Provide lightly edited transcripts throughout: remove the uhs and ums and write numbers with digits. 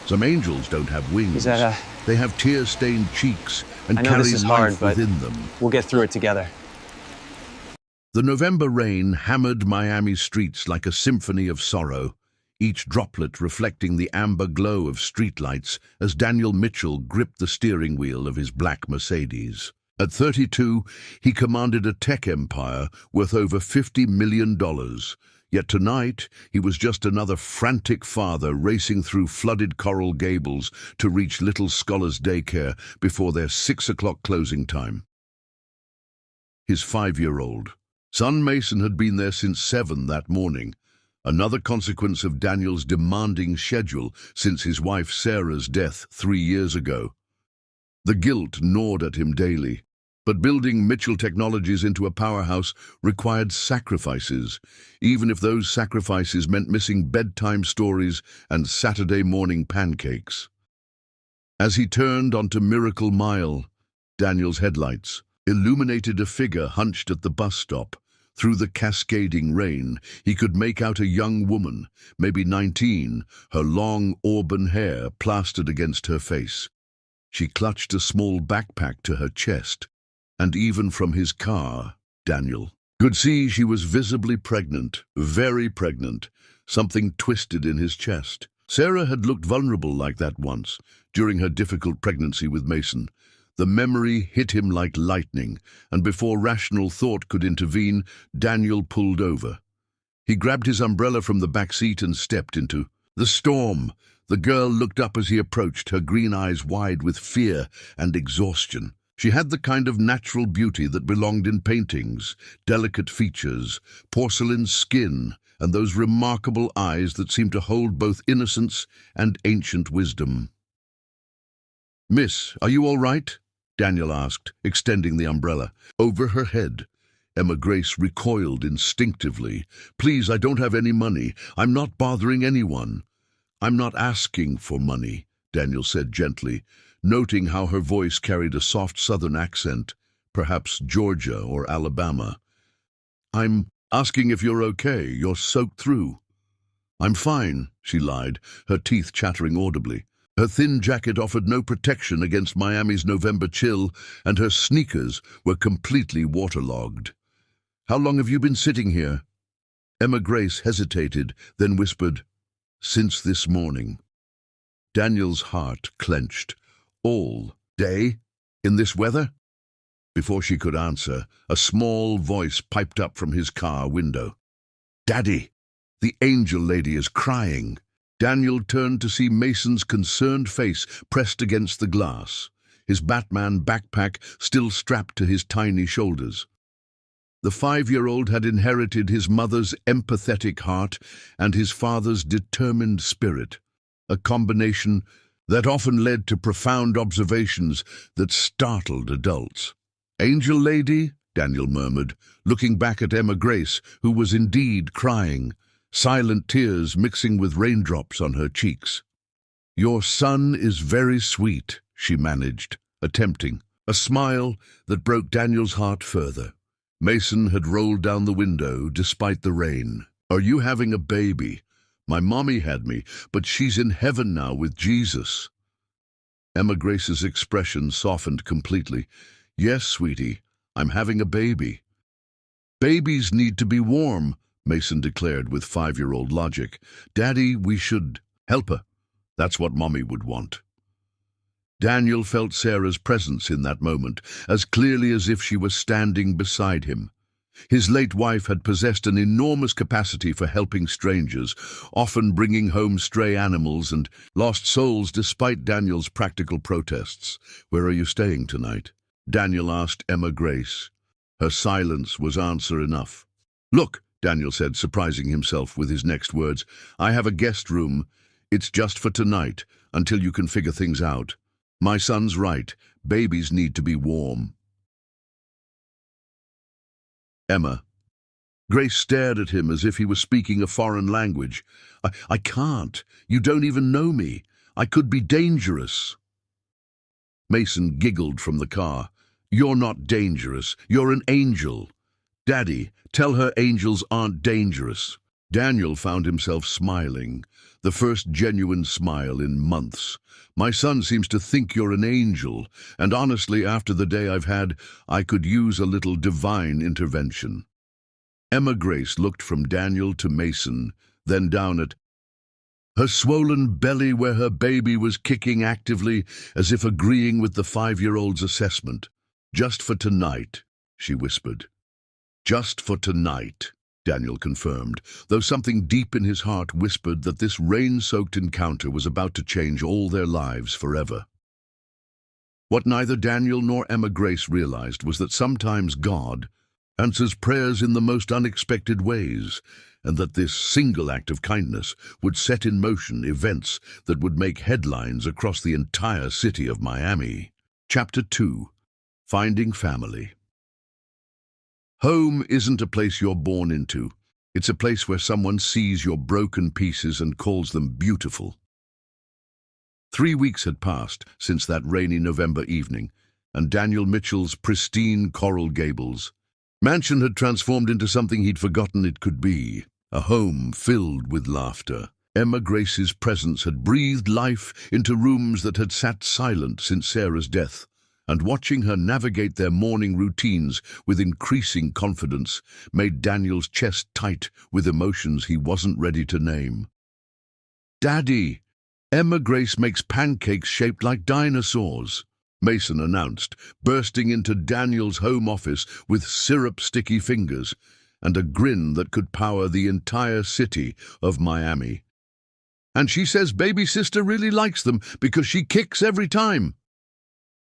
Some angels don't have wings. Is that They have tear-stained cheeks and I know carry this is life hard, but within them. we'll get through it together. The November rain hammered Miami streets like a symphony of sorrow, each droplet reflecting the amber glow of streetlights as Daniel Mitchell gripped the steering wheel of his black Mercedes. At 32, he commanded a tech empire worth over $50 million. Yet tonight, he was just another frantic father racing through flooded Coral Gables to reach Little Scholars Daycare before their 6 o'clock closing time. His 5-year-old son Mason had been there since 7 that morning, another consequence of Daniel's demanding schedule since his wife Sarah's death 3 years ago. The guilt gnawed at him daily, but building Mitchell Technologies into a powerhouse required sacrifices, even if those sacrifices meant missing bedtime stories and Saturday morning pancakes. As he turned onto Miracle Mile, Daniel's headlights illuminated a figure hunched at the bus stop. Through the cascading rain, he could make out a young woman, maybe 19, her long auburn hair plastered against her face. She clutched a small backpack to her chest, and even from his car, Daniel could see she was visibly pregnant, very pregnant, something twisted in his chest. Sarah had looked vulnerable like that once, during her difficult pregnancy with Mason. The memory hit him like lightning, and before rational thought could intervene, Daniel pulled over. He grabbed his umbrella from the back seat and stepped into the storm. The girl looked up as he approached, her green eyes wide with fear and exhaustion. She had the kind of natural beauty that belonged in paintings, delicate features, porcelain skin, and those remarkable eyes that seemed to hold both innocence and ancient wisdom. "Miss, are you all right?" Daniel asked, extending the umbrella. Over her head, Emma Grace recoiled instinctively. "Please, I don't have any money. I'm not bothering anyone." "I'm not asking for money," Daniel said gently, noting how her voice carried a soft southern accent, perhaps Georgia or Alabama. "I'm asking if you're okay. You're soaked through." "I'm fine," she lied, her teeth chattering audibly. Her thin jacket offered no protection against Miami's November chill, and her sneakers were completely waterlogged. "How long have you been sitting here?" Emma Grace hesitated, then whispered, "Since this morning." Daniel's heart clenched. "All day? In this weather?" Before she could answer, a small voice piped up from his car window. "Daddy, the angel lady is crying." Daniel turned to see Mason's concerned face pressed against the glass, his Batman backpack still strapped to his tiny shoulders. The 5-year-old had inherited his mother's empathetic heart and his father's determined spirit, a combination that often led to profound observations that startled adults. "Angel lady?" Daniel murmured, looking back at Emma Grace, who was indeed crying, silent tears mixing with raindrops on her cheeks. "Your son is very sweet," she managed, attempting a smile that broke Daniel's heart further. Mason had rolled down the window despite the rain. "Are you having a baby? My mommy had me, but she's in heaven now with Jesus." Emma Grace's expression softened completely. "Yes, sweetie, I'm having a baby." "Babies need to be warm," Mason declared with 5-year-old logic. "Daddy, we should help her. That's what Mommy would want." Daniel felt Sarah's presence in that moment, as clearly as if she was standing beside him. His late wife had possessed an enormous capacity for helping strangers, often bringing home stray animals and lost souls despite Daniel's practical protests. "Where are you staying tonight?" Daniel asked Emma Grace. Her silence was answer enough. "Look," Daniel said, surprising himself with his next words, "I have a guest room. It's just for tonight, until you can figure things out. My son's right. Babies need to be warm." Emma. Grace stared at him as if he was speaking a foreign language. I can't. You don't even know me. I could be dangerous." Mason giggled from the car. "You're not dangerous. You're an angel." "Daddy, tell her angels aren't dangerous." Daniel found himself smiling, the first genuine smile in months. My son seems to think you're an angel, and honestly, after the day I've had, I could use a little divine intervention. Emma Grace looked from Daniel to Mason, then down at her swollen belly where her baby was kicking actively, as if agreeing with the 5-year-old's assessment. "Just for tonight," she whispered. "Just for tonight," Daniel confirmed, though something deep in his heart whispered that this rain-soaked encounter was about to change all their lives forever. What neither Daniel nor Emma Grace realized was that sometimes God answers prayers in the most unexpected ways, and that this single act of kindness would set in motion events that would make headlines across the entire city of Miami. Chapter 2. Finding Family. Home isn't a place you're born into. It's a place where someone sees your broken pieces and calls them beautiful. 3 weeks had passed since that rainy November evening, and Daniel Mitchell's pristine Coral Gables mansion had transformed into something he'd forgotten it could be, a home filled with laughter. Emma Grace's presence had breathed life into rooms that had sat silent since Sarah's death, and watching her navigate their morning routines with increasing confidence made Daniel's chest tight with emotions he wasn't ready to name. "Daddy, Emma Grace makes pancakes shaped like dinosaurs," Mason announced, bursting into Daniel's home office with syrup-sticky fingers and a grin that could power the entire city of Miami. "And she says baby sister really likes them because she kicks every time."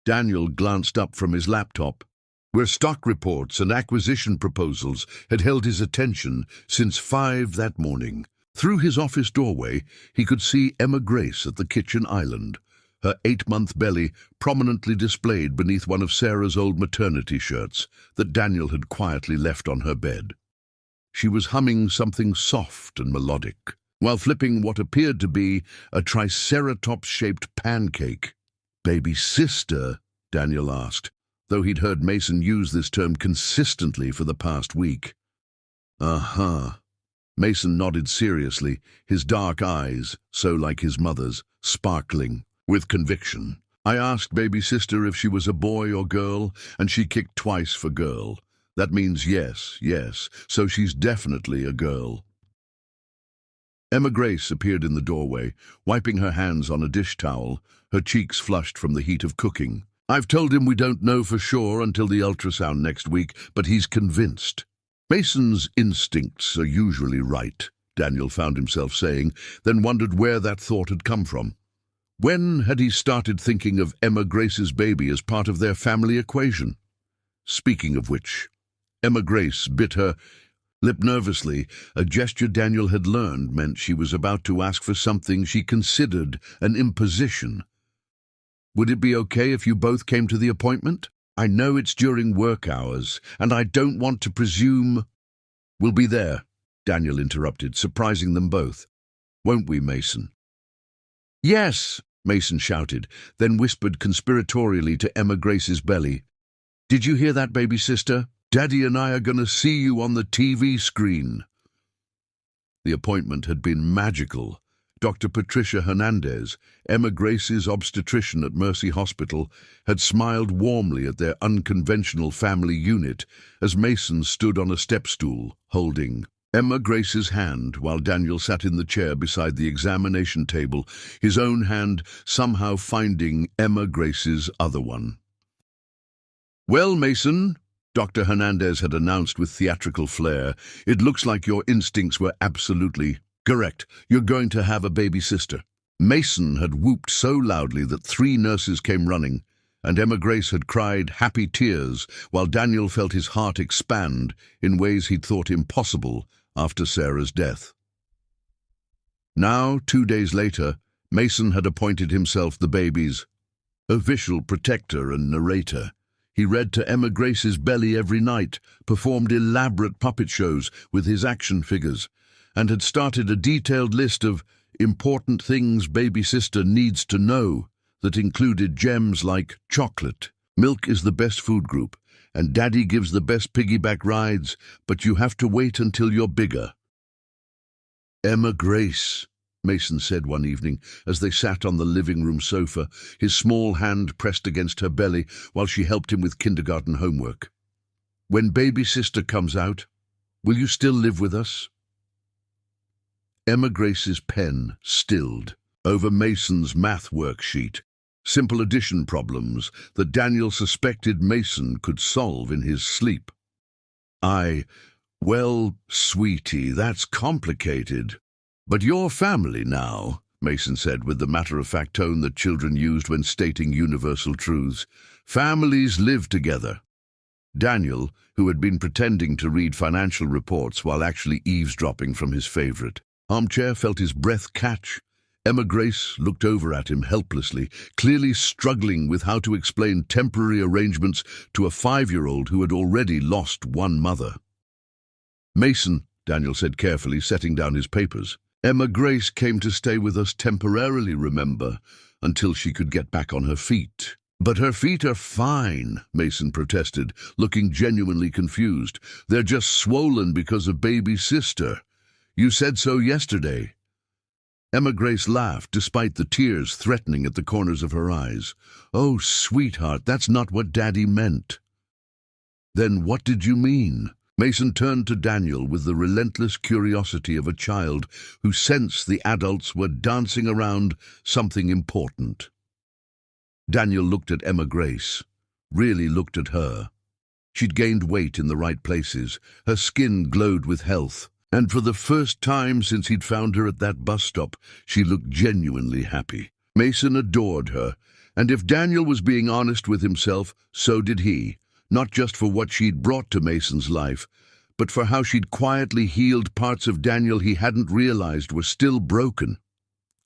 Daniel glanced up from his laptop, where stock reports and acquisition proposals had held his attention since 5 that morning. Through his office doorway, he could see Emma Grace at the kitchen island, her 8-month belly prominently displayed beneath one of Sarah's old maternity shirts that Daniel had quietly left on her bed. She was humming something soft and melodic, while flipping what appeared to be a triceratops-shaped pancake. "Baby sister?" Daniel asked, though he'd heard Mason use this term consistently for the past week. "Uh-huh." Mason nodded seriously, his dark eyes, so like his mother's, sparkling with conviction. "I asked baby sister if she was a boy or girl, and she kicked twice for girl. That means yes, so she's definitely a girl." Emma Grace appeared in the doorway, wiping her hands on a dish towel, her cheeks flushed from the heat of cooking. "I've told him we don't know for sure until the ultrasound next week, but he's convinced." "Mason's instincts are usually right," Daniel found himself saying, then wondered where that thought had come from. When had he started thinking of Emma Grace's baby as part of their family equation? Speaking of which, Emma Grace bit her lip nervously, a gesture Daniel had learned meant she was about to ask for something she considered an imposition. "Would it be okay if you both came to the appointment? I know it's during work hours, and I don't want to presume—" "We'll be there," Daniel interrupted, surprising them both. "Won't we, Mason?" "Yes," Mason shouted, then whispered conspiratorially to Emma Grace's belly. "Did you hear that, baby sister? Daddy and I are going to see you on the TV screen." The appointment had been magical. Dr. Patricia Hernandez, Emma Grace's obstetrician at Mercy Hospital, had smiled warmly at their unconventional family unit as Mason stood on a step stool, holding Emma Grace's hand while Daniel sat in the chair beside the examination table, his own hand somehow finding Emma Grace's other one. "Well, Mason," Dr. Hernandez had announced with theatrical flair, "it looks like your instincts were absolutely correct. You're going to have a baby sister." Mason had whooped so loudly that 3 nurses came running, and Emma Grace had cried happy tears while Daniel felt his heart expand in ways he'd thought impossible after Sarah's death. Now, 2 days later, Mason had appointed himself the baby's official protector and narrator. He read to Emma Grace's belly every night, performed elaborate puppet shows with his action figures, and had started a detailed list of important things baby sister needs to know that included gems like chocolate. "Milk is the best food group, and Daddy gives the best piggyback rides, but you have to wait until you're bigger." Emma Grace, Mason said one evening as they sat on the living room sofa, his small hand pressed against her belly while she helped him with kindergarten homework. When baby sister comes out, will you still live with us? Emma Grace's pen stilled over Mason's math worksheet, simple addition problems that Daniel suspected Mason could solve in his sleep. Well, sweetie, that's complicated. But you're family now, Mason said with the matter-of-fact tone that children used when stating universal truths. Families live together. Daniel, who had been pretending to read financial reports while actually eavesdropping from his favorite armchair, felt his breath catch. Emma Grace looked over at him helplessly, clearly struggling with how to explain temporary arrangements to a 5-year-old who had already lost one mother. Mason, Daniel said carefully, setting down his papers. Emma Grace came to stay with us temporarily, remember, until she could get back on her feet. But her feet are fine, Mason protested, looking genuinely confused. They're just swollen because of baby sister. You said so yesterday. Emma Grace laughed, despite the tears threatening at the corners of her eyes. Oh, sweetheart, that's not what Daddy meant. Then what did you mean? Mason turned to Daniel with the relentless curiosity of a child who sensed the adults were dancing around something important. Daniel looked at Emma Grace, really looked at her. She'd gained weight in the right places, her skin glowed with health, and for the first time since he'd found her at that bus stop, she looked genuinely happy. Mason adored her, and if Daniel was being honest with himself, so did he. Not just for what she'd brought to Mason's life, but for how she'd quietly healed parts of Daniel he hadn't realized were still broken.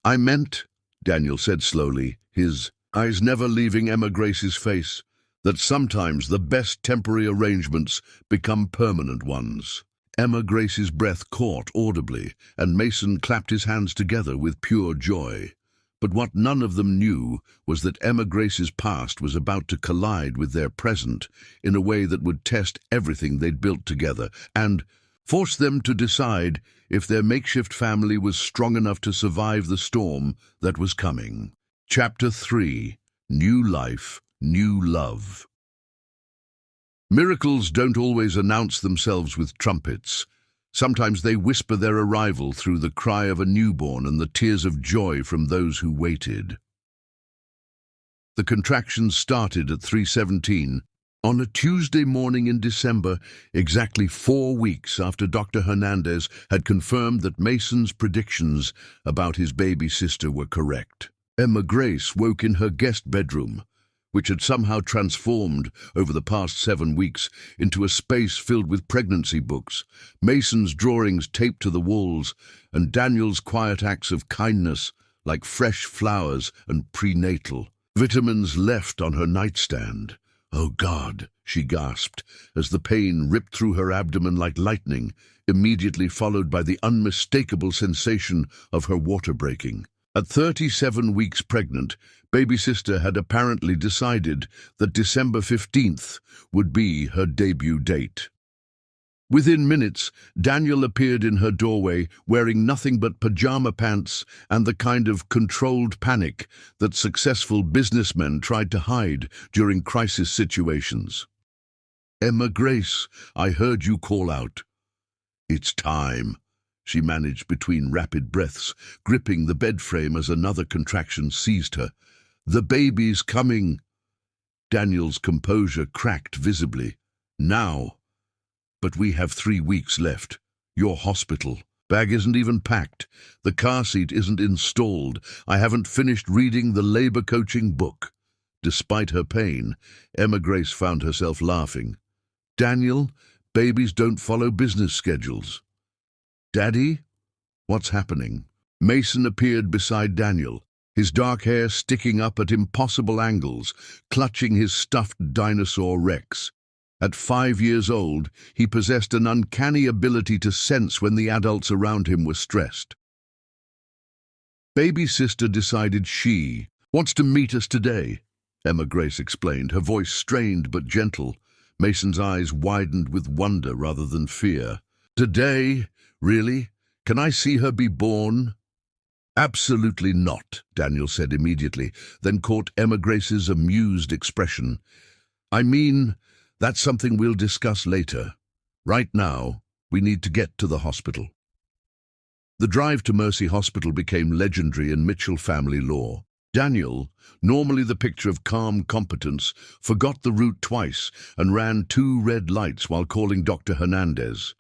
I meant, Daniel said slowly, his eyes never leaving Emma Grace's face, that sometimes the best temporary arrangements become permanent ones. Emma Grace's breath caught audibly, and Mason clapped his hands together with pure joy. But what none of them knew was that Emma Grace's past was about to collide with their present in a way that would test everything they'd built together and force them to decide if their makeshift family was strong enough to survive the storm that was coming. Chapter 3. New Life, New Love. Miracles don't always announce themselves with trumpets. Sometimes they whisper their arrival through the cry of a newborn and the tears of joy from those who waited. The contractions started at 3:17 on a Tuesday morning in December, exactly 4 weeks after Dr. Hernandez had confirmed that Mason's predictions about his baby sister were correct. Emma Grace woke in her guest bedroom, which had somehow transformed over the past 7 weeks into a space filled with pregnancy books, Mason's drawings taped to the walls, and Daniel's quiet acts of kindness like fresh flowers and prenatal vitamins left on her nightstand. Oh God, she gasped, as the pain ripped through her abdomen like lightning, immediately followed by the unmistakable sensation of her water breaking. At 37 weeks pregnant, baby sister had apparently decided that December 15th would be her debut date. Within minutes, Daniel appeared in her doorway wearing nothing but pajama pants and the kind of controlled panic that successful businessmen tried to hide during crisis situations. Emma Grace, I heard you call out. It's time, she managed between rapid breaths, gripping the bed frame as another contraction seized her. The baby's coming. Daniel's composure cracked visibly. Now. But we have 3 weeks left. Your hospital. Bag isn't even packed. The car seat isn't installed. I haven't finished reading the labor coaching book. Despite her pain, Emma Grace found herself laughing. Daniel, babies don't follow business schedules. Daddy? What's happening? Mason appeared beside Daniel, his dark hair sticking up at impossible angles, clutching his stuffed dinosaur Rex. At 5 years old, he possessed an uncanny ability to sense when the adults around him were stressed. Baby sister decided she wants to meet us today, Emma Grace explained, her voice strained but gentle. Mason's eyes widened with wonder rather than fear. Today? Really? Can I see her be born? Absolutely not, Daniel said immediately, then caught Emma Grace's amused expression. I mean, that's something we'll discuss later. Right now, we need to get to the hospital. The drive to Mercy Hospital became legendary in Mitchell family lore. Daniel, normally the picture of calm competence, forgot the route twice and ran 2 red lights while calling Dr. Hernandez.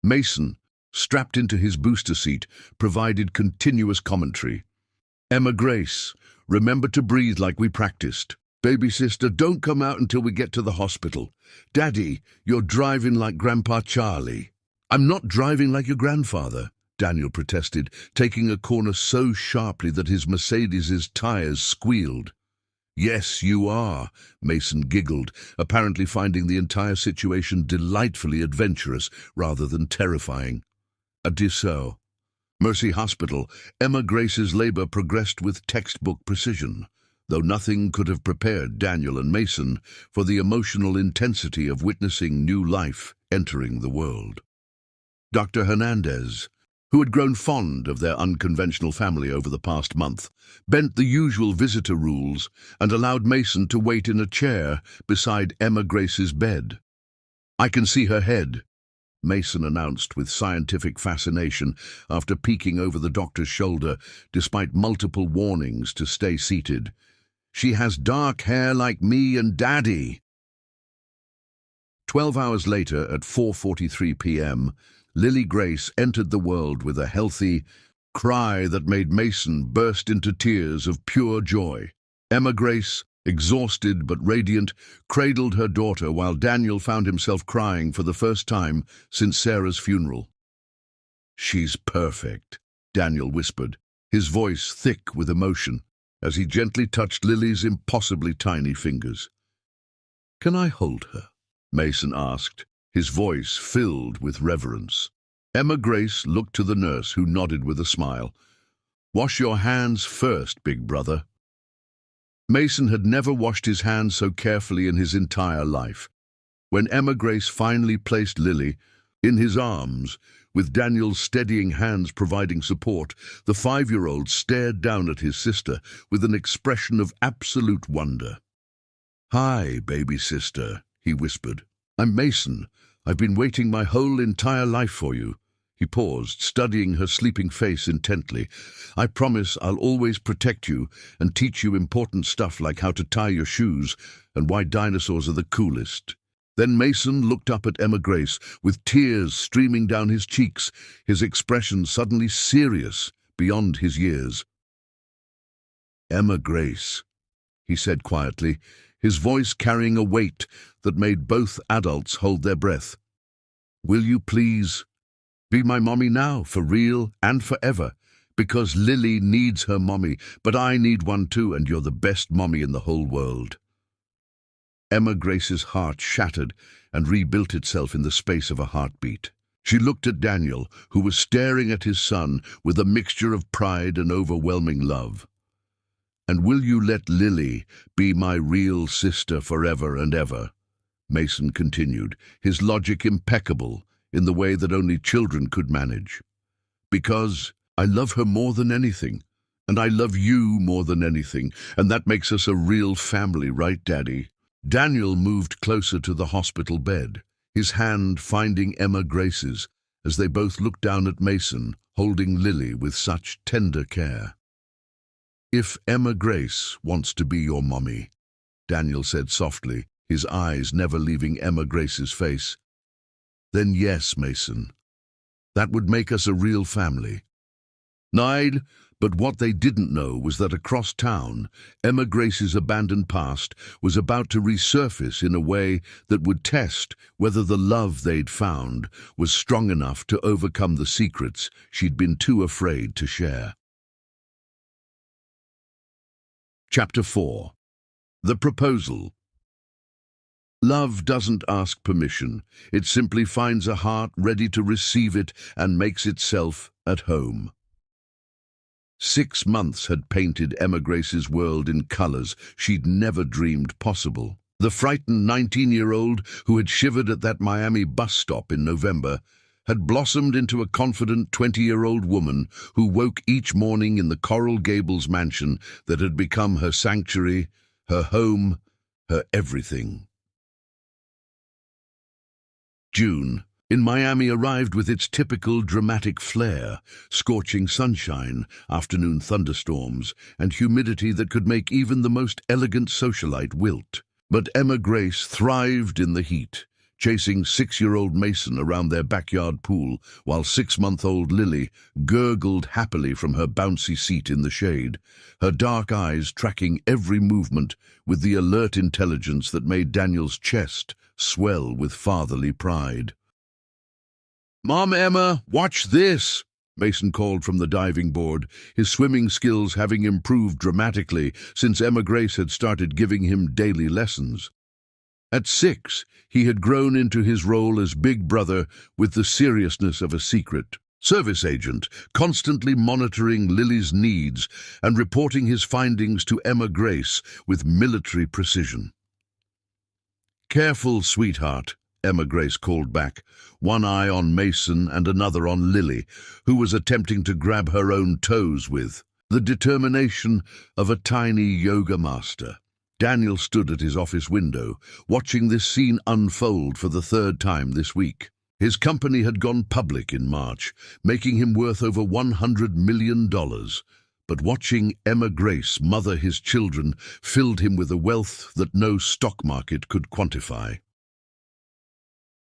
Mason, strapped into his booster seat, provided continuous commentary. Emma Grace, remember to breathe like we practiced. Baby sister, don't come out until we get to the hospital. Daddy, you're driving like Grandpa Charlie. I'm not driving like your grandfather, Daniel protested, taking a corner so sharply that his Mercedes's tires squealed. Yes, you are, Mason giggled, apparently finding the entire situation delightfully adventurous rather than terrifying. A Dissau. Mercy Hospital, Emma Grace's labor progressed with textbook precision, though nothing could have prepared Daniel and Mason for the emotional intensity of witnessing new life entering the world. Dr. Hernandez, who had grown fond of their unconventional family over the past month, bent the usual visitor rules and allowed Mason to wait in a chair beside Emma Grace's bed. I can see her head, Mason announced with scientific fascination after peeking over the doctor's shoulder despite multiple warnings to stay seated. She has dark hair like me and Daddy. 12 hours later, at 4:43 p.m., Lily Grace entered the world with a healthy cry that made Mason burst into tears of pure joy. Emma Grace, exhausted but radiant, cradled her daughter while Daniel found himself crying for the first time since Sarah's funeral. She's perfect, Daniel whispered, his voice thick with emotion, as he gently touched Lily's impossibly tiny fingers. Can I hold her? Mason asked, his voice filled with reverence. Emma Grace looked to the nurse, who nodded with a smile. Wash your hands first, big brother. Mason had never washed his hands so carefully in his entire life. When Emma Grace finally placed Lily in his arms, with Daniel's steadying hands providing support, the 5-year-old stared down at his sister with an expression of absolute wonder. Hi, baby sister, he whispered. I'm Mason. I've been waiting my whole entire life for you. He paused, studying her sleeping face intently. I promise I'll always protect you and teach you important stuff like how to tie your shoes and why dinosaurs are the coolest. Then Mason looked up at Emma Grace with tears streaming down his cheeks, his expression suddenly serious beyond his years. Emma Grace, he said quietly, his voice carrying a weight that made both adults hold their breath. Will you please be my mommy now, for real and forever? Because Lily needs her mommy, but I need one too, and you're the best mommy in the whole world. Emma Grace's heart shattered and rebuilt itself in the space of a heartbeat. She looked at Daniel, who was staring at his son with a mixture of pride and overwhelming love. And will you let Lily be my real sister forever and ever? Mason continued, his logic impeccable in the way that only children could manage. Because I love her more than anything, and I love you more than anything, and that makes us a real family, right, Daddy? Daniel moved closer to the hospital bed, his hand finding Emma Grace's, as they both looked down at Mason, holding Lily with such tender care. If Emma Grace wants to be your mommy, Daniel said softly, his eyes never leaving Emma Grace's face, then yes, Mason. That would make us a real family. Nide, but what they didn't know was that across town, Emma Grace's abandoned past was about to resurface in a way that would test whether the love they'd found was strong enough to overcome the secrets she'd been too afraid to share. Chapter 4. The Proposal. Love doesn't ask permission. It simply finds a heart ready to receive it and makes itself at home. 6 months had painted Emma Grace's world in colors she'd never dreamed possible. The frightened 19-year-old who had shivered at that Miami bus stop in November had blossomed into a confident 20-year-old woman who woke each morning in the Coral Gables mansion that had become her sanctuary, her home, her everything. June in Miami arrived with its typical dramatic flair, scorching sunshine, afternoon thunderstorms, and humidity that could make even the most elegant socialite wilt. But Emma Grace thrived in the heat, chasing 6-year-old Mason around their backyard pool, while 6-month-old Lily gurgled happily from her bouncy seat in the shade, her dark eyes tracking every movement with the alert intelligence that made Daniel's chest swell with fatherly pride. "Mom, Emma, watch this!" Mason called from the diving board, his swimming skills having improved dramatically since Emma Grace had started giving him daily lessons. At 6, he had grown into his role as big brother with the seriousness of a secret service agent, constantly monitoring Lily's needs and reporting his findings to Emma Grace with military precision. "Careful, sweetheart," Emma Grace called back, one eye on Mason and another on Lily, who was attempting to grab her own toes with the determination of a tiny yoga master. Daniel stood at his office window, watching this scene unfold for the 3rd time this week. His company had gone public in March, making him worth over $100 million. But watching Emma Grace mother his children filled him with a wealth that no stock market could quantify.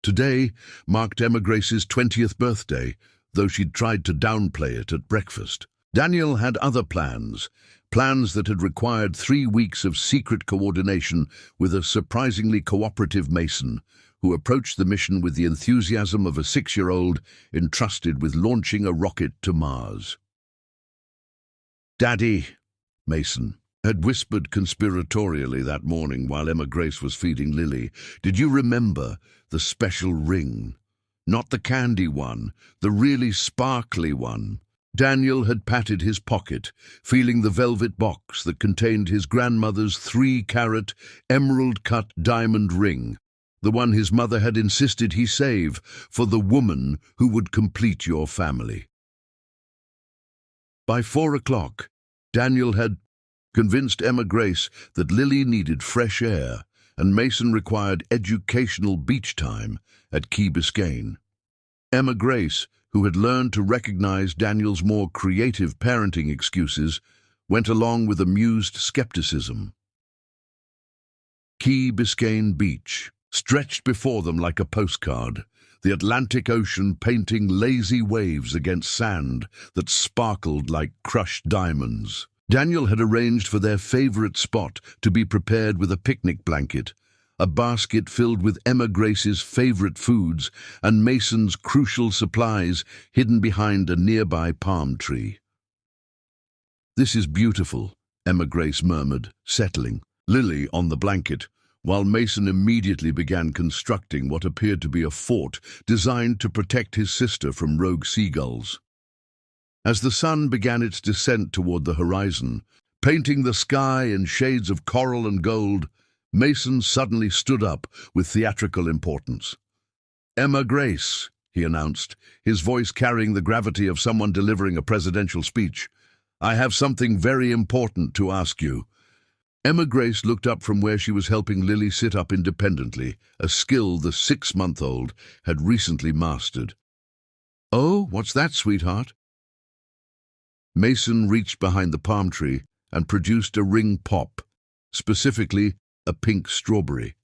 Today marked Emma Grace's 20th birthday, though she'd tried to downplay it at breakfast. Daniel had other plans that had required 3 weeks of secret coordination with a surprisingly cooperative Mason, who approached the mission with the enthusiasm of a 6-year-old entrusted with launching a rocket to Mars. "Daddy," Mason had whispered conspiratorially that morning while Emma Grace was feeding Lily, "did you remember the special ring? Not the candy one, the really sparkly one." Daniel had patted his pocket, feeling the velvet box that contained his grandmother's 3-carat, emerald-cut diamond ring, the one his mother had insisted he save for the woman who would complete your family. By 4 o'clock, Daniel had convinced Emma Grace that Lily needed fresh air and Mason required educational beach time at Key Biscayne. Emma Grace, who had learned to recognize Daniel's more creative parenting excuses, went along with amused skepticism. Key Biscayne Beach stretched before them like a postcard, the Atlantic Ocean painting lazy waves against sand that sparkled like crushed diamonds. Daniel had arranged for their favorite spot to be prepared with a picnic blanket, a basket filled with Emma Grace's favorite foods, and Mason's crucial supplies hidden behind a nearby palm tree. "This is beautiful," Emma Grace murmured, settling Lily on the blanket, while Mason immediately began constructing what appeared to be a fort designed to protect his sister from rogue seagulls. As the sun began its descent toward the horizon, painting the sky in shades of coral and gold, Mason suddenly stood up with theatrical importance. "Emma Grace," he announced, his voice carrying the gravity of someone delivering a presidential speech, "I have something very important to ask you." Emma Grace looked up from where she was helping Lily sit up independently, a skill the 6-month-old had recently mastered. "Oh, what's that, sweetheart?" Mason reached behind the palm tree and produced a ring pop, specifically a pink strawberry,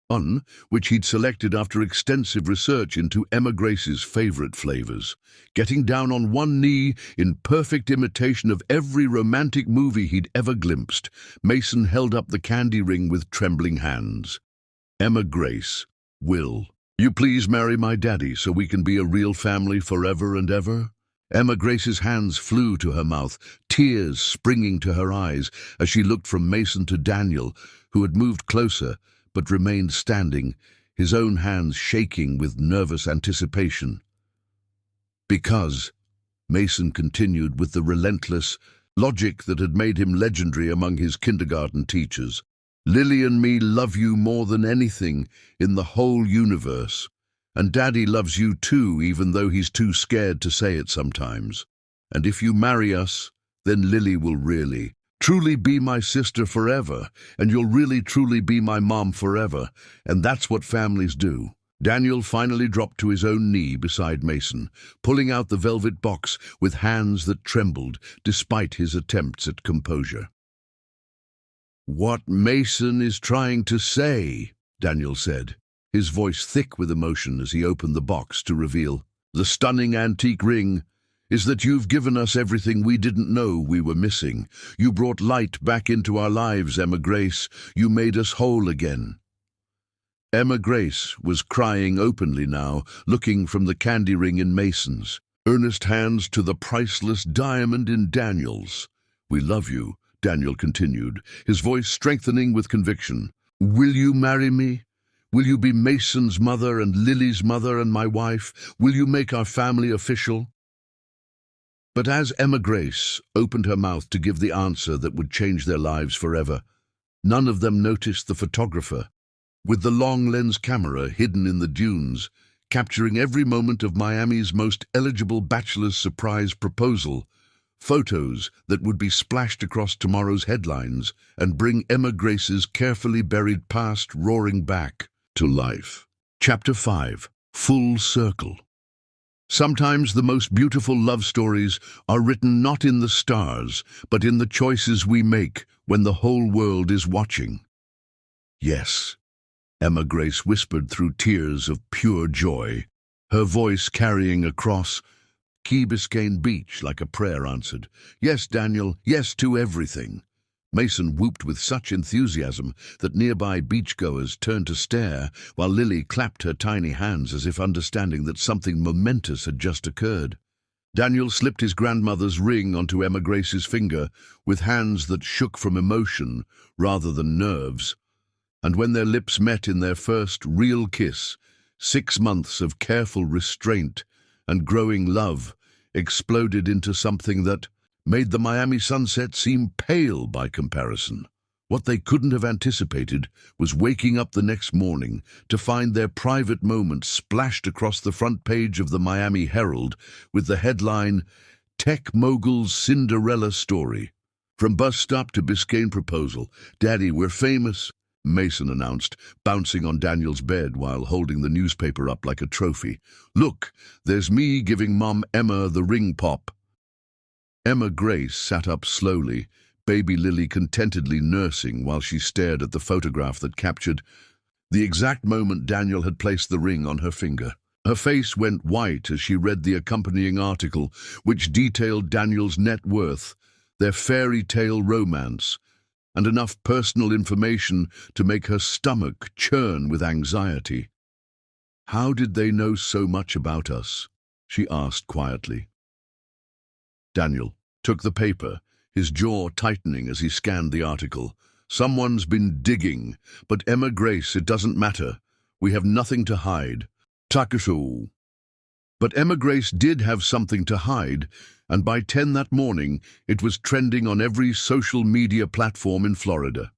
one which he'd selected after extensive research into Emma Grace's favorite flavors. Getting down on one knee in perfect imitation of every romantic movie he'd ever glimpsed, Mason held up the candy ring with trembling hands. "Emma Grace, will you please marry my daddy so we can be a real family forever and ever?" Emma Grace's hands flew to her mouth, tears springing to her eyes as she looked from Mason to Daniel, who had moved closer but remained standing, his own hands shaking with nervous anticipation. "Because," Mason continued with the relentless logic that had made him legendary among his kindergarten teachers, "Lily and me love you more than anything in the whole universe. And Daddy loves you too, even though he's too scared to say it sometimes. And if you marry us, then Lily will really, truly be my sister forever, and you'll really truly be my mom forever, and that's what families do. Daniel finally dropped to his own knee beside Mason, pulling out the velvet box with hands that trembled despite his attempts at composure. "What Mason is trying to say," Daniel said, his voice thick with emotion as he opened the box to reveal the stunning antique ring, is that you've given us everything we didn't know we were missing. You brought light back into our lives, Emma Grace. You made us whole again. Emma Grace was crying openly now, looking from the candy ring in Mason's earnest hands to the priceless diamond in Daniel's. "We love you," Daniel continued, his voice strengthening with conviction. "Will you marry me? Will you be Mason's mother and Lily's mother and my wife? Will you make our family official?" But as Emma Grace opened her mouth to give the answer that would change their lives forever, none of them noticed the photographer, with the long-lens camera hidden in the dunes, capturing every moment of Miami's most eligible bachelor's surprise proposal, photos that would be splashed across tomorrow's headlines and bring Emma Grace's carefully buried past roaring back to life. Chapter 5. Full Circle. Sometimes the most beautiful love stories are written not in the stars, but in the choices we make when the whole world is watching. "Yes," Emma Grace whispered through tears of pure joy, her voice carrying across Key Biscayne Beach like a prayer answered. "Yes, Daniel, yes to everything." Mason whooped with such enthusiasm that nearby beachgoers turned to stare, while Lily clapped her tiny hands as if understanding that something momentous had just occurred. Daniel slipped his grandmother's ring onto Emma Grace's finger with hands that shook from emotion rather than nerves. And when their lips met in their first real kiss, 6 months of careful restraint and growing love exploded into something that made the Miami sunset seem pale by comparison. What they couldn't have anticipated was waking up the next morning to find their private moment splashed across the front page of the Miami Herald with the headline, "Tech Mogul's Cinderella Story. From bus stop to Biscayne proposal. Daddy, we're famous," Mason announced, bouncing on Daniel's bed while holding the newspaper up like a trophy. "Look, there's me giving Mom Emma the ring pop." Emma Grace sat up slowly, baby Lily contentedly nursing while she stared at the photograph that captured the exact moment Daniel had placed the ring on her finger. Her face went white as she read the accompanying article, which detailed Daniel's net worth, their fairy tale romance, and enough personal information to make her stomach churn with anxiety. "How did they know so much about us?" she asked quietly. Daniel took the paper, his jaw tightening as he scanned the article. "Someone's been digging, but Emma Grace, it doesn't matter. We have nothing to hide. Takasho." But Emma Grace did have something to hide, and by 10 that morning, it was trending on every social media platform in Florida.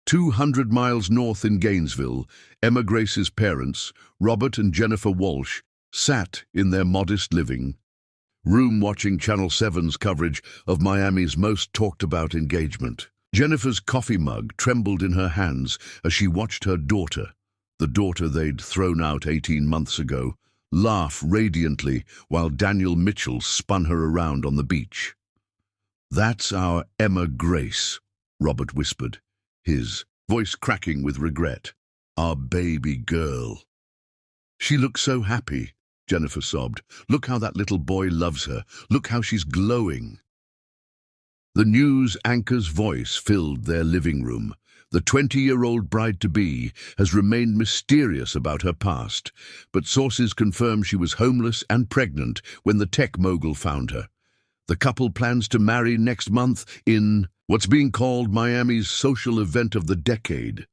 200 miles north in Gainesville, Emma Grace's parents, Robert and Jennifer Walsh, sat in their modest living room watching Channel 7's coverage of Miami's most talked-about engagement. Jennifer's coffee mug trembled in her hands as she watched her daughter, the daughter they'd thrown out 18 months ago, laugh radiantly while Daniel Mitchell spun her around on the beach. "That's our Emma Grace," Robert whispered, his voice cracking with regret. "Our baby girl." "She looks so happy," Jennifer sobbed. "Look how that little boy loves her. Look how she's glowing." The news anchor's voice filled their living room. The 20-year-old bride-to-be has remained mysterious about her past, but sources confirm she was homeless and pregnant when the tech mogul found her. The couple plans to marry next month in what's being called Miami's social event of the decade.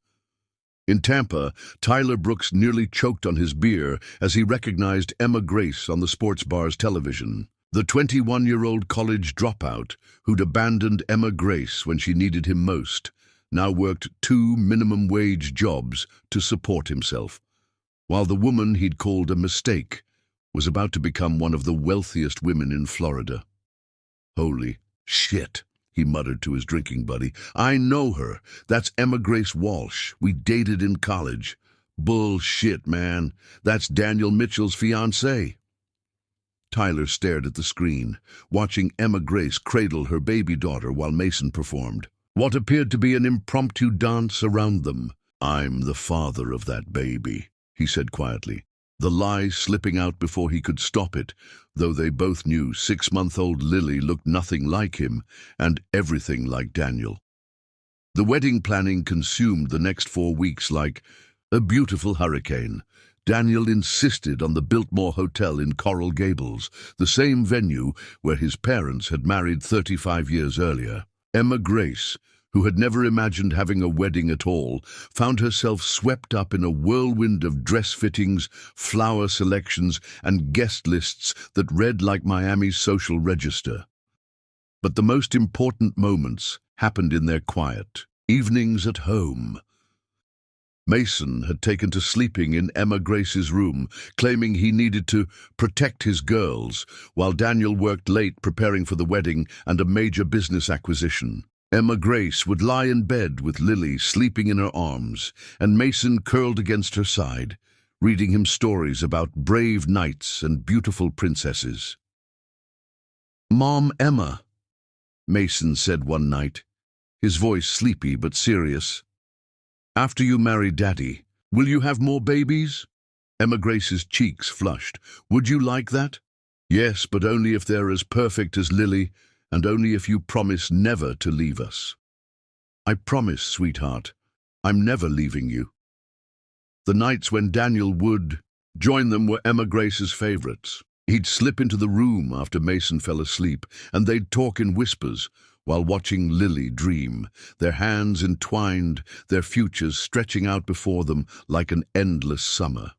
In Tampa, Tyler Brooks nearly choked on his beer as he recognized Emma Grace on the sports bar's television. The 21-year-old college dropout, who'd abandoned Emma Grace when she needed him most, now worked 2 minimum-wage jobs to support himself. while the woman he'd called a mistake was about to become one of the wealthiest women in Florida. "Holy shit," he muttered to his drinking buddy. "I know her. That's Emma Grace Walsh. We dated in college." "Bullshit, man. That's Daniel Mitchell's fiancée." Tyler stared at the screen, watching Emma Grace cradle her baby daughter while Mason performed what appeared to be an impromptu dance around them. "I'm the father of that baby," he said quietly, the lie slipping out before he could stop it, though they both knew 6-month-old Lily looked nothing like him and everything like Daniel. The wedding planning consumed the next 4 weeks like a beautiful hurricane. Daniel insisted on the Biltmore Hotel in Coral Gables, the same venue where his parents had married 35 years earlier. Emma Grace, who had never imagined having a wedding at all, found herself swept up in a whirlwind of dress fittings, flower selections, and guest lists that read like Miami's social register. But the most important moments happened in their quiet evenings at home. Mason had taken to sleeping in Emma Grace's room, claiming he needed to protect his girls, while Daniel worked late preparing for the wedding and a major business acquisition. Emma Grace would lie in bed with Lily sleeping in her arms, and Mason curled against her side, reading him stories about brave knights and beautiful princesses. "Mom, Emma," Mason said one night, his voice sleepy but serious. "After you marry Daddy, will you have more babies?" Emma Grace's cheeks flushed. "Would you like that?" "Yes, but only if they're as perfect as Lily, and only if you promise never to leave us." "I promise, sweetheart. I'm never leaving you." The nights when Daniel would join them were Emma Grace's favorites. He'd slip into the room after Mason fell asleep, and they'd talk in whispers while watching Lily dream, their hands entwined, their futures stretching out before them like an endless summer.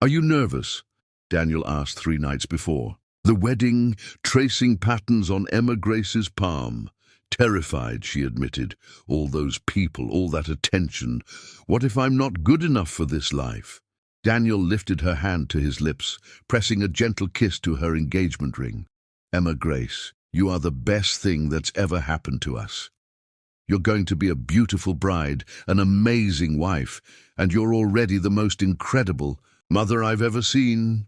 "Are you nervous?" Daniel asked 3 nights before. The wedding, tracing patterns on Emma Grace's palm. "Terrified," she admitted. "All those people, all that attention. What if I'm not good enough for this life?" Daniel lifted her hand to his lips, pressing a gentle kiss to her engagement ring. "Emma Grace, you are the best thing that's ever happened to us. You're going to be a beautiful bride, an amazing wife, and you're already the most incredible mother I've ever seen."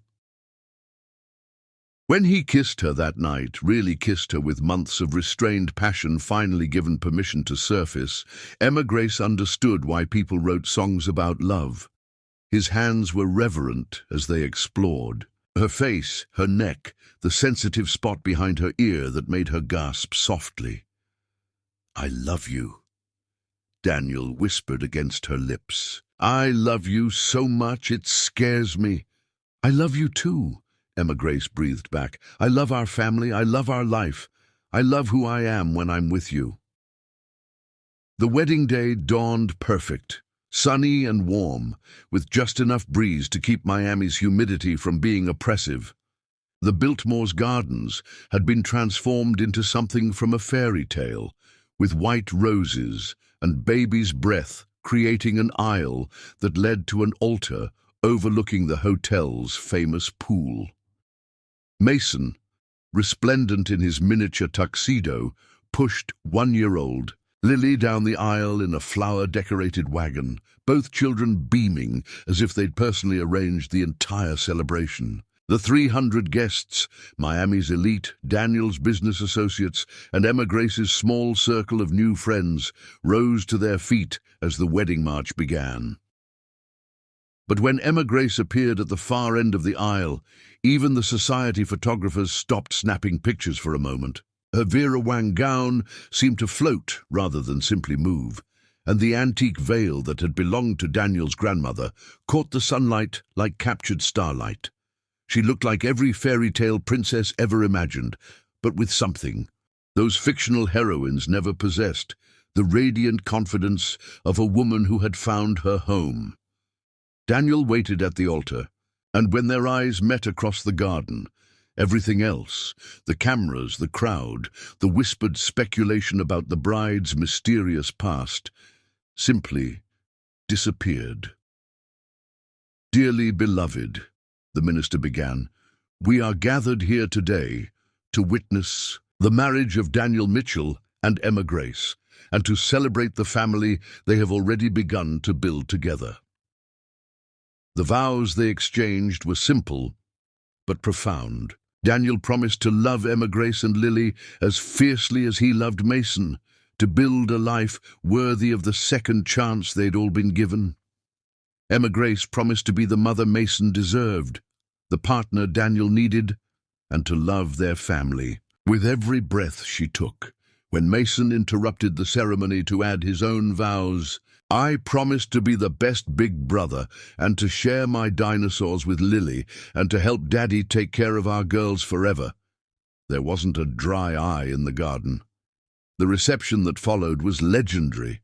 When he kissed her that night, really kissed her with months of restrained passion finally given permission to surface, Emma Grace understood why people wrote songs about love. His hands were reverent as they explored. Her face, her neck, the sensitive spot behind her ear that made her gasp softly. "I love you," Daniel whispered against her lips. "I love you so much it scares me." "I love you too," Emma Grace breathed back. "I love our family. I love our life. I love who I am when I'm with you." The wedding day dawned perfect, sunny and warm, with just enough breeze to keep Miami's humidity from being oppressive. The Biltmore's gardens had been transformed into something from a fairy tale, with white roses and baby's breath creating an aisle that led to an altar overlooking the hotel's famous pool. Mason, resplendent in his miniature tuxedo, pushed 1-year-old Lily down the aisle in a flower-decorated wagon, both children beaming as if they'd personally arranged the entire celebration. The 300 guests, Miami's elite, Daniel's business associates, and Emma Grace's small circle of new friends, rose to their feet as the wedding march began. But when Emma Grace appeared at the far end of the aisle, even the society photographers stopped snapping pictures for a moment. Her Vera Wang gown seemed to float rather than simply move, and the antique veil that had belonged to Daniel's grandmother caught the sunlight like captured starlight. She looked like every fairy tale princess ever imagined, but with something those fictional heroines never possessed, the radiant confidence of a woman who had found her home. Daniel waited at the altar, and when their eyes met across the garden, everything else, the cameras, the crowd, the whispered speculation about the bride's mysterious past, simply disappeared. Dearly beloved, the minister began, we are gathered here today to witness the marriage of Daniel Mitchell and Emma Grace, and to celebrate the family they have already begun to build together. The vows they exchanged were simple but profound. Daniel promised to love Emma Grace and Lily as fiercely as he loved Mason, to build a life worthy of the second chance they'd all been given. Emma Grace promised to be the mother Mason deserved, the partner Daniel needed, and to love their family. With every breath she took, when Mason interrupted the ceremony to add his own vows, I promised to be the best big brother and to share my dinosaurs with Lily and to help Daddy take care of our girls forever. There wasn't a dry eye in the garden. The reception that followed was legendary.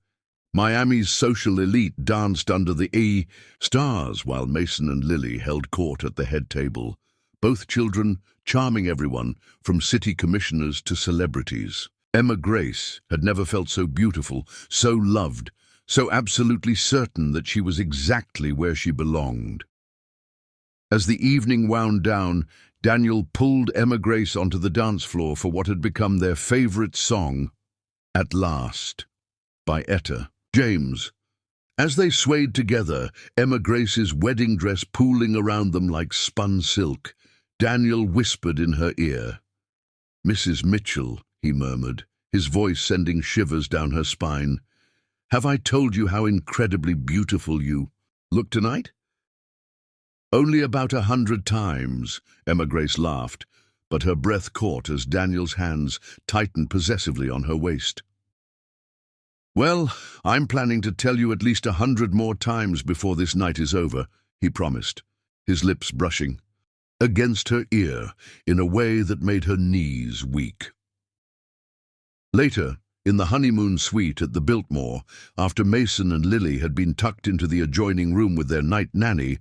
Miami's social elite danced under the stars while Mason and Lily held court at the head table, both children charming everyone, from city commissioners to celebrities. Emma Grace had never felt so beautiful, so loved, so absolutely certain that she was exactly where she belonged. As the evening wound down, Daniel pulled Emma Grace onto the dance floor for what had become their favorite song, At Last, by Etta James. As they swayed together, Emma Grace's wedding dress pooling around them like spun silk, Daniel whispered in her ear. Mrs. Mitchell, he murmured, his voice sending shivers down her spine. Have I told you how incredibly beautiful you look tonight? Only about 100 times, Emma Grace laughed, but her breath caught as Daniel's hands tightened possessively on her waist. Well, I'm planning to tell you at least 100 more times before this night is over, he promised, his lips brushing against her ear in a way that made her knees weak. Later, in the honeymoon suite at the Biltmore, after Mason and Lily had been tucked into the adjoining room with their night nanny,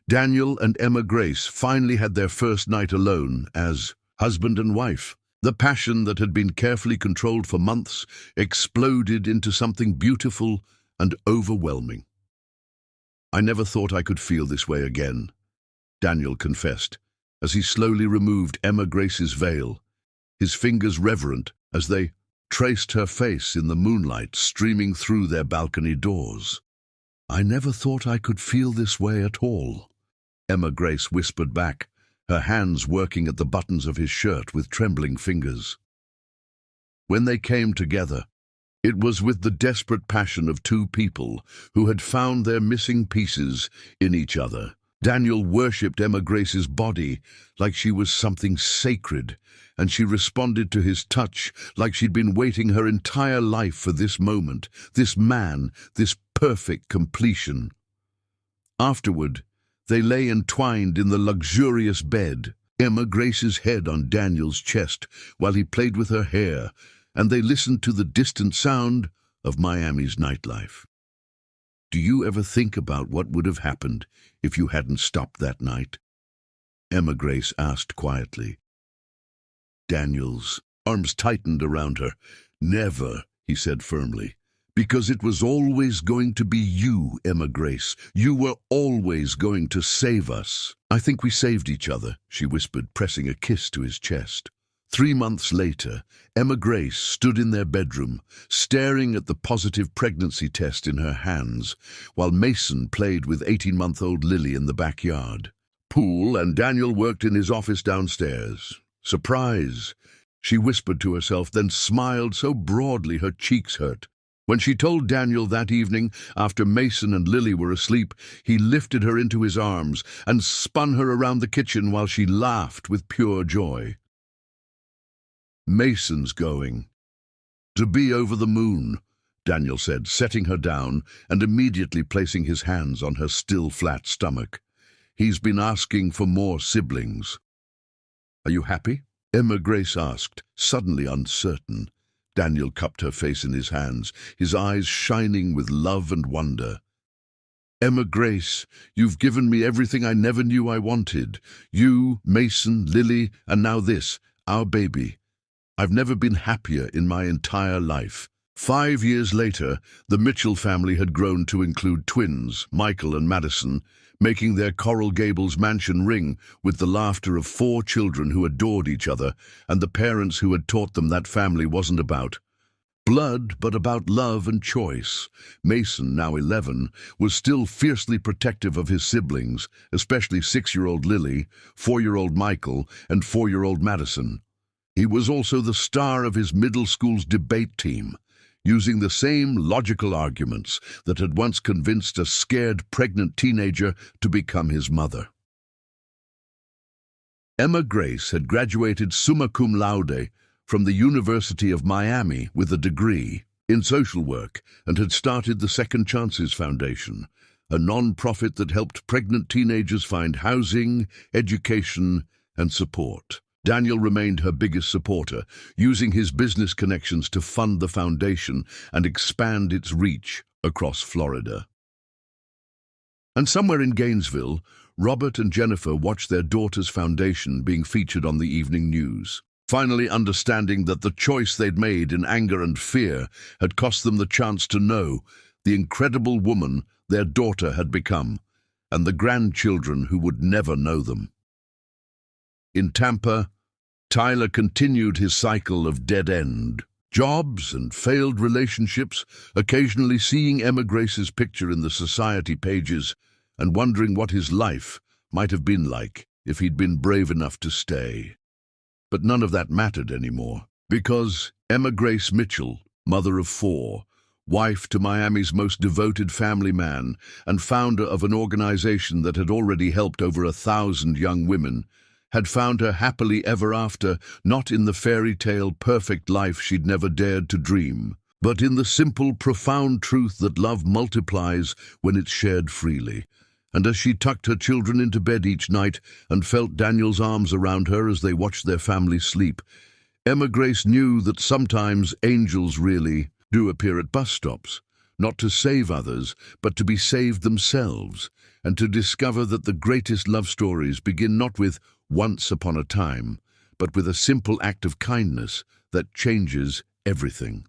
Daniel and Emma Grace finally had their first night alone as husband and wife. The passion that had been carefully controlled for months exploded into something beautiful and overwhelming. I never thought I could feel this way again, Daniel confessed, as he slowly removed Emma Grace's veil, his fingers reverent as they traced her face in the moonlight streaming through their balcony doors. I never thought I could feel this way at all, Emma Grace whispered back, her hands working at the buttons of his shirt with trembling fingers. When they came together, it was with the desperate passion of two people who had found their missing pieces in each other. Daniel worshipped Emma Grace's body like she was something sacred, and she responded to his touch like she'd been waiting her entire life for this moment, this man, this perfect completion. Afterward, they lay entwined in the luxurious bed, Emma Grace's head on Daniel's chest while he played with her hair, and they listened to the distant sound of Miami's nightlife. Do you ever think about what would have happened if you hadn't stopped that night? Emma Grace asked quietly. Daniel's arms tightened around her. Never, he said firmly. Because it was always going to be you, Emma Grace. You were always going to save us. I think we saved each other, she whispered, pressing a kiss to his chest. 3 months later, Emma Grace stood in their bedroom, staring at the positive pregnancy test in her hands, while Mason played with 18-month-old Lily in the backyard. Poole and Daniel worked in his office downstairs. Surprise, she whispered to herself, then smiled so broadly her cheeks hurt. When she told Daniel that evening, after Mason and Lily were asleep, he lifted her into his arms and spun her around the kitchen while she laughed with pure joy. Mason's going to be over the moon, Daniel said, setting her down and immediately placing his hands on her still flat stomach. He's been asking for more siblings. Are you happy? Emma Grace asked, suddenly uncertain. Daniel cupped her face in his hands, his eyes shining with love and wonder. Emma Grace, you've given me everything I never knew I wanted. You, Mason, Lily, and now this, our baby. I've never been happier in my entire life. 5 years later, the Mitchell family had grown to include twins, Michael and Madison, making their Coral Gables mansion ring with the laughter of 4 children who adored each other and the parents who had taught them that family wasn't about blood, but about love and choice. Mason, now 11, was still fiercely protective of his siblings, especially 6-year-old Lily, 4-year-old Michael, and 4-year-old Madison. He was also the star of his middle school's debate team, using the same logical arguments that had once convinced a scared pregnant teenager to become his mother. Emma Grace had graduated summa cum laude from the University of Miami with a degree in social work and had started the Second Chances Foundation, a non-profit that helped pregnant teenagers find housing, education, and support. Daniel remained her biggest supporter, using his business connections to fund the foundation and expand its reach across Florida. And somewhere in Gainesville, Robert and Jennifer watched their daughter's foundation being featured on the evening news, finally understanding that the choice they'd made in anger and fear had cost them the chance to know the incredible woman their daughter had become, and the grandchildren who would never know them. In Tampa, Tyler continued his cycle of dead-end jobs and failed relationships, occasionally seeing Emma Grace's picture in the society pages and wondering what his life might have been like if he'd been brave enough to stay. But none of that mattered anymore, because Emma Grace Mitchell, mother of 4, wife to Miami's most devoted family man, and founder of an organization that had already helped over 1,000 young women, had found her happily ever after, not in the fairy tale perfect life she'd never dared to dream, but in the simple, profound truth that love multiplies when it's shared freely. And as she tucked her children into bed each night and felt Daniel's arms around her as they watched their family sleep, Emma Grace knew that sometimes angels really do appear at bus stops, not to save others, but to be saved themselves, and to discover that the greatest love stories begin not with once upon a time, but with a simple act of kindness that changes everything.